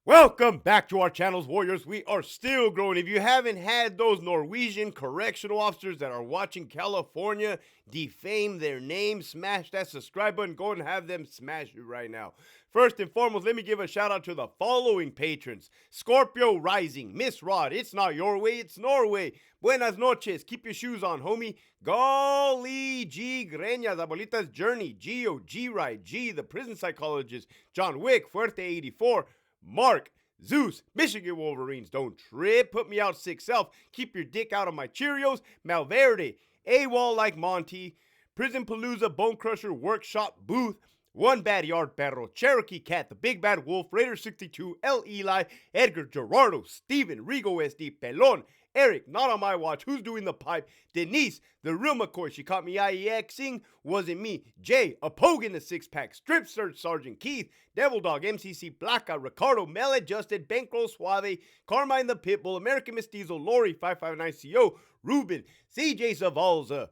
Welcome back to our channels, Warriors. We are still growing. If you haven't had those Norwegian correctional officers that are watching California defame their name, smash that subscribe button. Go and have them smash it right now. First and foremost, let me give a shout out to the following patrons. Scorpio Rising, Miss Rod, It's Not Your Way, It's Norway. Buenas noches, keep your shoes on, homie. Golly G. Greñas, Abuelita's Journey, Gio, G-Ride, G, the prison psychologist, John Wick, Fuerte 84, Mark, Zeus, Michigan Wolverines, Don't Trip, Put Me Out Sick Self, Keep Your Dick Out of My Cheerios, Malverde, AWOL Like Monty, Prison Palooza, Bone Crusher, Workshop Booth, One Bad Yard Perro, Cherokee Cat, The Big Bad Wolf, Raider 62, L. Eli, Edgar Gerardo, Steven, Rigo SD, Pelon, Eric, Not On My Watch, Who's Doing the Pipe, Denise, The Real McCoy, She Caught Me IEXing, Wasn't Me, Jay, A Pogue in the Six Pack, Strip Search Sergeant Keith, Devil Dog, MCC Blanca, Ricardo, Mel Adjusted, Bankroll Suave, Carmine the Pitbull, American Mestizo, Lori, 559CO, Ruben, CJ Zavalza,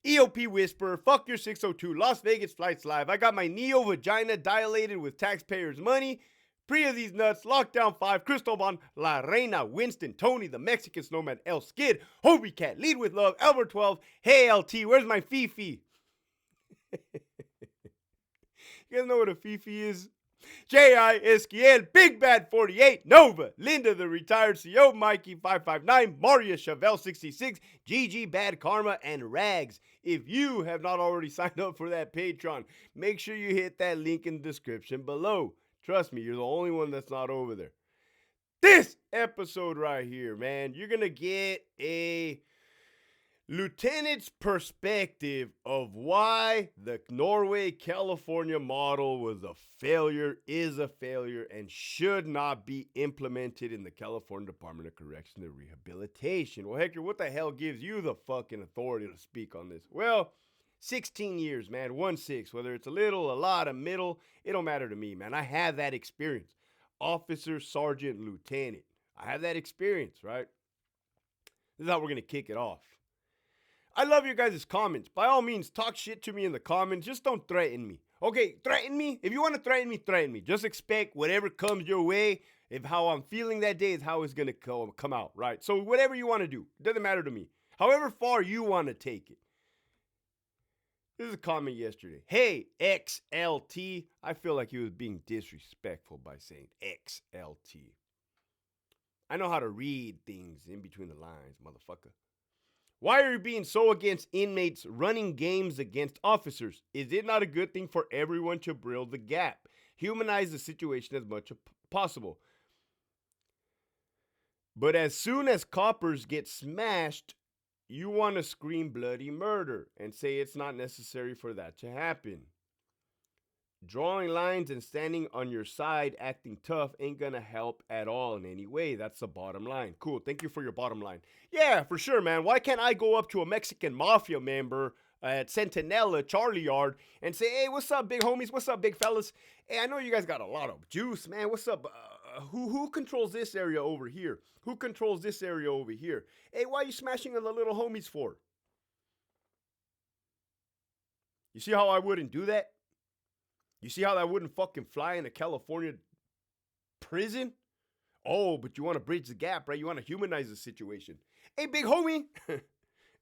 EOP Whisperer, Fuck Your 602, Las Vegas Flights Live, I got my Neo Vagina dilated with taxpayers' money, Priya These Nuts, Lockdown 5, Cristoban, La Reina, Winston, Tony, the Mexican Snowman, El Skid, Hobie Cat, Lead With Love, Albert 12, Hey LT, Where's My Fifi? You guys know what a Fifi is? J.I. Esquiel, Big Bad 48, Nova, Linda the Retired CEO, Mikey 559, Maria Chevelle 66, GG Bad Karma, and Rags. If you have not already signed up for that Patreon, make sure you hit that link in the description below. Trust me, you're the only one that's not over there. This episode right here, man, you're going to get a lieutenant's perspective of why the Norway, California model was a failure, is a failure, and should not be implemented in the California Department of Corrections and Rehabilitation. Well, Hector, what the hell gives you the fucking authority to speak on this? Well, 16 years, man, 1-6, whether it's a little, a lot, a middle, it don't matter to me, man. I have that experience. Officer, sergeant, lieutenant. I have that experience, right? This is how we're going to kick it off. I love your guys' comments. By all means, talk shit to me in the comments. Just don't threaten me. Okay, threaten me. If you want to threaten me, threaten me. Just expect whatever comes your way. If how I'm feeling that day is how it's going to come out, right? So whatever you want to do, doesn't matter to me. However far you want to take it. This is a comment yesterday. Hey, XLT. I feel like he was being disrespectful by saying XLT. I know how to read things in between the lines, motherfucker. Why are you being so against inmates running games against officers? Is it not a good thing for everyone to bridge the gap? Humanize the situation as much as possible. But as soon as coppers get smashed, you want to scream bloody murder and say it's not necessary for that to happen. Drawing lines and standing on your side, acting tough, ain't gonna help at all in any way. That's the bottom line. Cool. Thank you for your bottom line. Yeah, for sure, man. Why can't I go up to a Mexican mafia member at Centinela, Charlie Yard, and say, hey, what's up, big homies? What's up, big fellas? Hey, I know you guys got a lot of juice, man. What's up? Who controls this area over here? Who controls this area over here? Hey, why are you smashing on the little homies for? You see how I wouldn't do that? You see how that wouldn't fucking fly in a California prison? Oh, but you want to bridge the gap, right? You want to humanize the situation. Hey, big homie.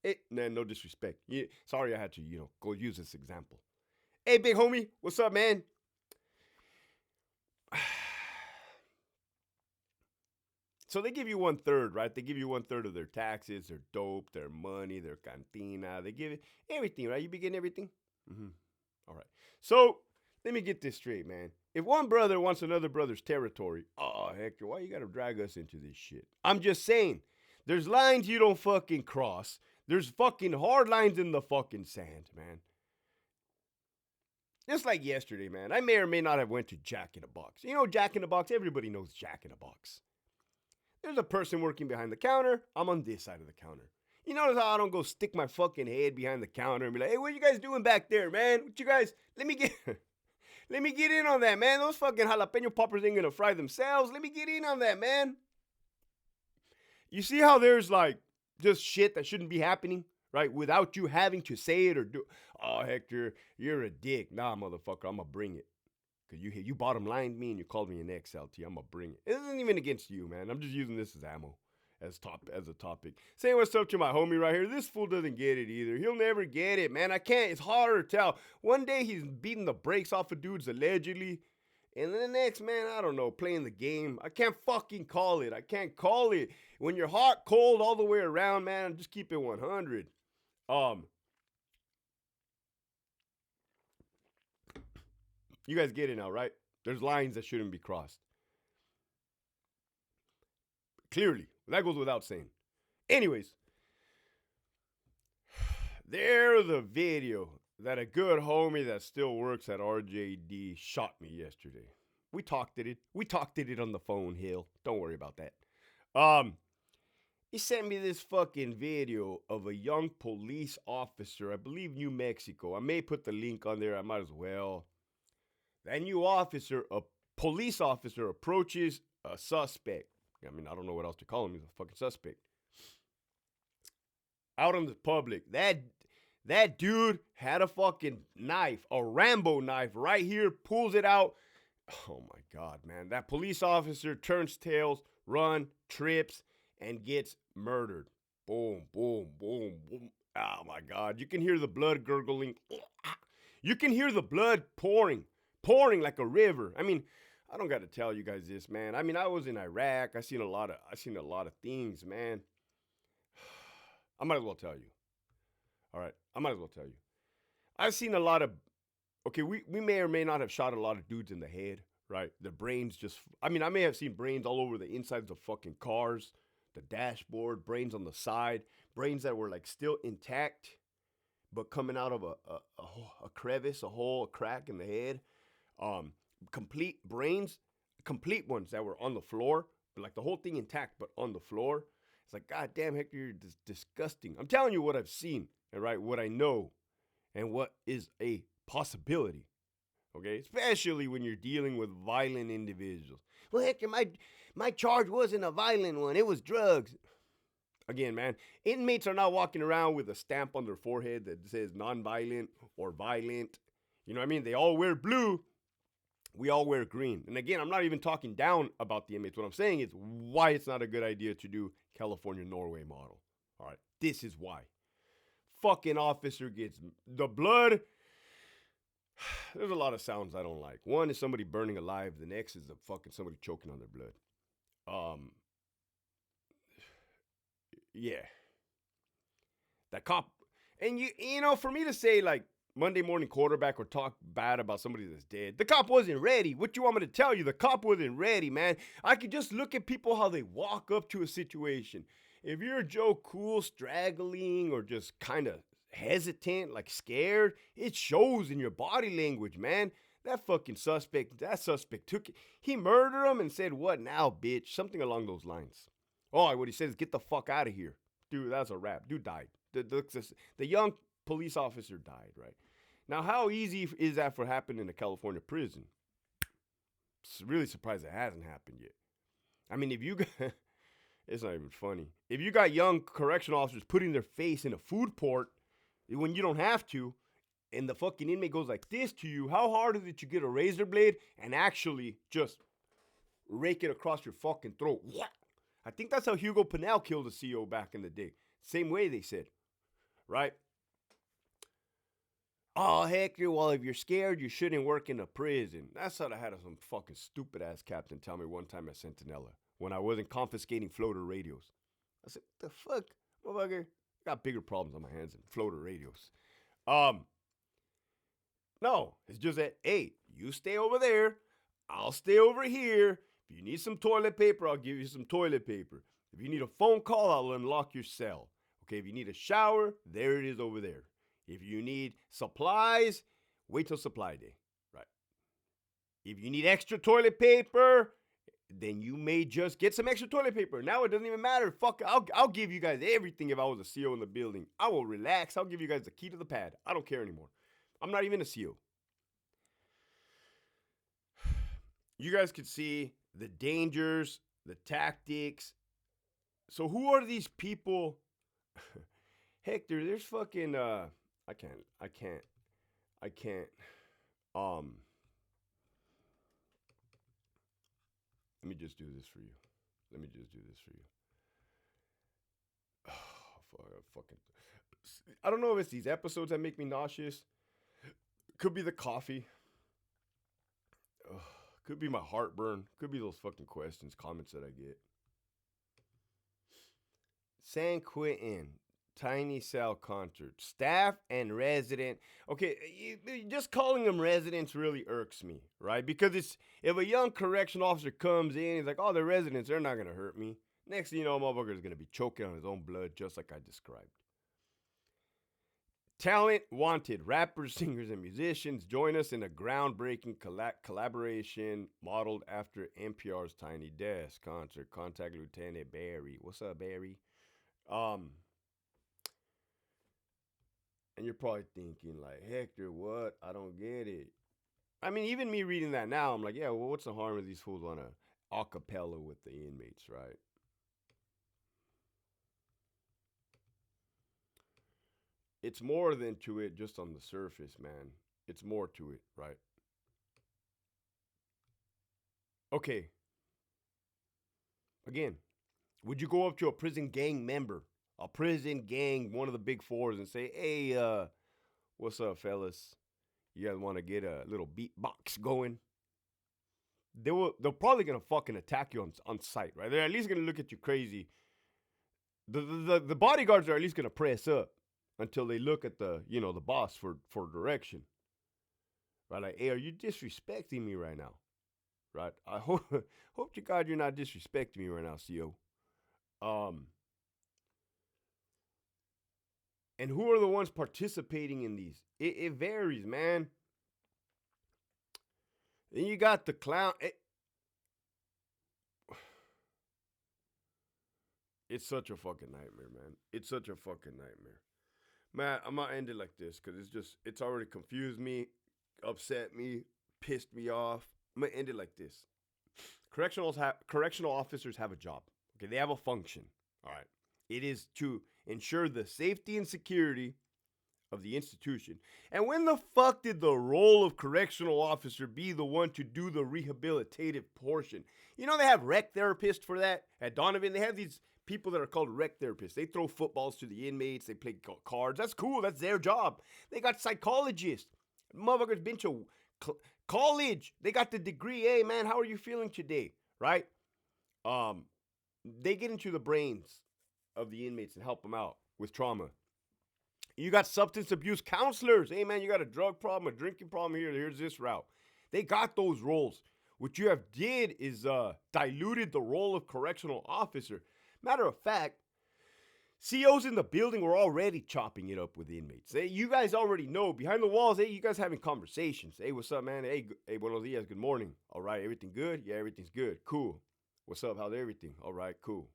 Hey, man, no disrespect. Yeah, sorry I had to, go use this example. Hey, big homie. What's up, man? So they give you 1/3, right? They give you 1/3 of their taxes, their dope, their money, their cantina. They give it everything, right? You be getting everything? Mm-hmm. All right. So let me get this straight, man. If one brother wants another brother's territory, oh, Hector, why you gotta drag us into this shit? I'm just saying, there's lines you don't fucking cross. There's fucking hard lines in the fucking sand, man. Just like yesterday, man. I may or may not have went to Jack in a Box. You know Jack in a Box? Everybody knows Jack in a Box. There's a person working behind the counter. I'm on this side of the counter. You notice how I don't go stick my fucking head behind the counter and be like, hey, what you guys doing back there, man? What you guys, let me get in on that, man. Those fucking jalapeno poppers ain't gonna fry themselves. Let me get in on that, man. You see how there's like just shit that shouldn't be happening, right? Without you having to say it or do. Oh, Hector, you're a dick. Nah, motherfucker, I'm gonna bring it. Cause you bottom lined me and you called me an XLT. I'm gonna bring it. It isn't even against you, man. I'm just using this as ammo, as a topic. Say what's up to my homie right here. This fool doesn't get it either. He'll never get it, man. I can't. It's harder to tell. One day he's beating the brakes off of dudes allegedly, and then the next, man, I don't know, playing the game. I can't fucking call it. I can't call it. When you're hot, cold, all the way around, man, just keep it 100. You guys get it now, right? There's lines that shouldn't be crossed. Clearly, that goes without saying. Anyways, there's the video that a good homie that still works at RJD shot me yesterday. We talked at it. We talked at it on the phone, Hill. Don't worry about that. He sent me this fucking video of a young police officer, I believe New Mexico. I may put the link on there. I might as well. That new officer, a police officer, approaches a suspect. I mean, I don't know what else to call him. He's a fucking suspect. Out in the public. That dude had a fucking knife, a Rambo knife right here, pulls it out. Oh my God, man. That police officer turns tails, run, trips, and gets murdered. Boom, boom, boom, boom. Oh my God. You can hear the blood gurgling. You can hear the blood pouring like a river. I mean, I don't got to tell you guys this, man. I mean, I was in Iraq. I seen a lot of things, man. I might as well tell you. All right, I might as well tell you. I've seen a lot of. Okay, we may or may not have shot a lot of dudes in the head, right? The brains just. I mean, I may have seen brains all over the insides of fucking cars, the dashboard, brains on the side, brains that were like still intact, but coming out of a crevice, a hole, a crack in the head. Complete brains, complete ones that were on the floor, but like the whole thing intact, but on the floor. It's like, God damn, Hector, you're disgusting. I'm telling you what I've seen, and right, what I know, and what is a possibility. Okay, especially when you're dealing with violent individuals. Well, Hector, my charge wasn't a violent one; it was drugs. Again, man, inmates are not walking around with a stamp on their forehead that says non-violent or violent. You know what I mean? They all wear blue. We all wear green. And again, I'm not even talking down about the inmates. What I'm saying is why it's not a good idea to do California Norway model. All right, this is why. Fucking officer gets the blood. There's a lot of sounds I don't like. One is somebody burning alive. The next is somebody choking on their blood. Yeah. That cop. And you know, for me to say like Monday morning quarterback or talk bad about somebody that's dead. The cop wasn't ready. What you want me to tell you? The cop wasn't ready, man. I could just look at people how they walk up to a situation. If you're Joe Cool, straggling, or just kind of hesitant, like scared, it shows in your body language, man. That suspect took it. He murdered him and said, "What now, bitch?" Something along those lines. Oh, what he says, "Get the fuck out of here." Dude, that's a wrap. Dude died. The young police officer died, right? Now, how easy is that for happening in a California prison? Really surprised it hasn't happened yet. I mean, if you got, it's not even funny. If you got young correctional officers putting their face in a food port when you don't have to, and the fucking inmate goes like this to you, how hard is it to get a razor blade and actually just rake it across your fucking throat? I think that's how Hugo Pinell killed a CO back in the day. Same way they said, right? Oh, Hector, well, if you're scared, you shouldn't work in a prison. That's what I had some fucking stupid-ass captain tell me one time at Centinela when I wasn't confiscating floater radios. I said, the fuck, motherfucker? I got bigger problems on my hands than floater radios. No, it's just that, hey, you stay over there. I'll stay over here. If you need some toilet paper, I'll give you some toilet paper. If you need a phone call, I'll unlock your cell. Okay, if you need a shower, there it is over there. If you need supplies, wait till supply day, right? If you need extra toilet paper, then you may just get some extra toilet paper. Now it doesn't even matter. Fuck, I'll give you guys everything if I was a CO in the building. I will relax. I'll give you guys the key to the pad. I don't care anymore. I'm not even a CO. You guys could see the dangers, the tactics. So who are these people? Hector, there's fucking, I can't. Let me just do this for you. Let me just do this for you. Oh, fucking. I don't know if it's these episodes that make me nauseous. Could be the coffee. Ugh. Could be my heartburn. Could be those fucking questions, comments that I get. San Quentin, tiny cell concert, staff and resident. Okay, just calling them residents really irks me, right? Because it's if a young correction officer comes in, he's like, "Oh, they're residents. They're not gonna hurt me." Next thing you know, motherfucker's gonna be choking on his own blood, just like I described. Talent wanted. Rappers, singers, and musicians join us in a groundbreaking collaboration modeled after NPR's Tiny Desk concert. Contact Lieutenant Barry. What's up, Barry? Um, and you're probably thinking, like, Hector, what? I don't get it. I mean, even me reading that now, I'm like, yeah, well, what's the harm if these fools want to acapella with the inmates, right? It's more than to it just on the surface, man. It's more to it, right? Okay, again, would you go up to a prison gang member, a prison gang, one of the big fours, and say, hey, what's up, fellas? You guys want to get a little beatbox going? They're probably gonna fucking attack you on sight, right? They're at least gonna look at you crazy. The bodyguards are at least gonna press up until they look at the boss for direction, right? Like, hey, are you disrespecting me right now? Right? I hope to God you're not disrespecting me right now, CO. And who are the ones participating in these? It varies, man. Then you got the clown. It's such a fucking nightmare, man. It's such a fucking nightmare. Man, I'm gonna end it like this because it's already confused me, upset me, pissed me off. I'm gonna end it like this. Correctional officers have a job. Okay, they have a function. All right. It is to ensure the safety and security of the institution. And when the fuck did the role of correctional officer be the one to do the rehabilitative portion? You know, they have rec therapists for that. At Donovan, they have these people that are called rec therapists. They throw footballs to the inmates. They play cards. That's cool. That's their job. They got psychologists. Motherfuckers been to college. They got the degree. Hey, man, how are you feeling today? Right? They get into the brains of the inmates and help them out with trauma. You got substance abuse counselors. Hey, man, you got a drug problem, a drinking problem here. Here's this route. They got those roles. What you have did is diluted the role of correctional officer. Matter of fact, COs in the building were already chopping it up with inmates. Hey, you guys already know behind the walls. Hey, you guys having conversations. Hey, what's up, man? Hey, buenos dias. Good morning. All right, everything good? Yeah, everything's good. Cool. What's up? How's everything? All right, cool.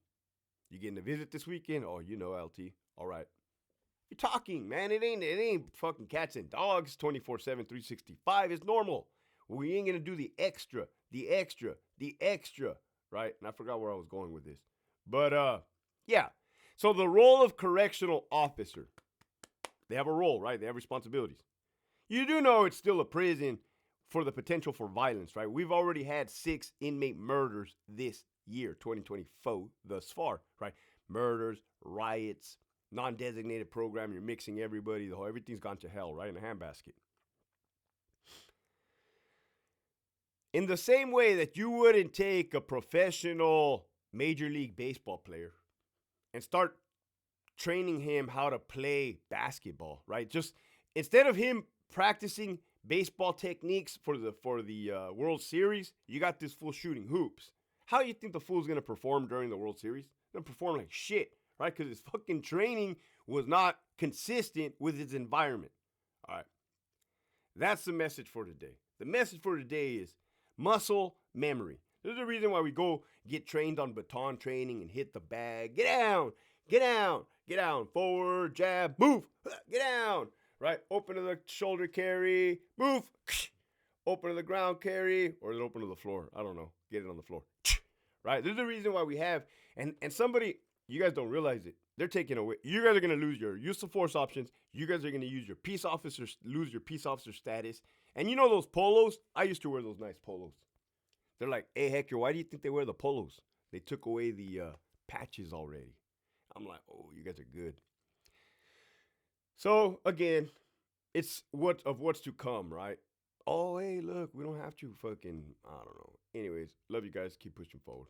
You getting a visit this weekend? Oh, you know, LT. All right. You're talking, man. It ain't fucking cats and dogs 24/7, 365. It's normal. We ain't gonna do the extra, right? And I forgot where I was going with this. But yeah. So the role of correctional officer. They have a role, right? They have responsibilities. You do know it's still a prison for the potential for violence, right? We've already had 6 inmate murders this year, 2024, thus far, right? Murders, riots, non-designated program, you're mixing everybody, everything's gone to hell, right? In a handbasket. In the same way that you wouldn't take a professional Major League Baseball player and start training him how to play basketball, right? Just instead of him practicing baseball techniques for the World Series, you got this fool shooting hoops. How do you think the fool's gonna perform during the World Series? He's gonna perform like shit, right? Because his fucking training was not consistent with his environment. All right. That's the message for today. The message for today is muscle memory. There's a reason why we go get trained on baton training and hit the bag. Get down, get down, get down. Forward, jab, move, get down. Right? Open to the shoulder carry, move. Open to the ground carry, or is it open to the floor? I don't know. Get it on the floor. Right? There's a reason why we have, and somebody, you guys don't realize it. They're taking away. You guys are going to lose your use of force options. You guys are going to lose your peace officer status. And you know those polos? I used to wear those nice polos. They're like, hey, Hector, why do you think they wear the polos? They took away the patches already. I'm like, oh, you guys are good. So again, it's what's to come, right? Oh, hey, look, we don't have to fucking, I don't know. Anyways, love you guys. Keep pushing forward.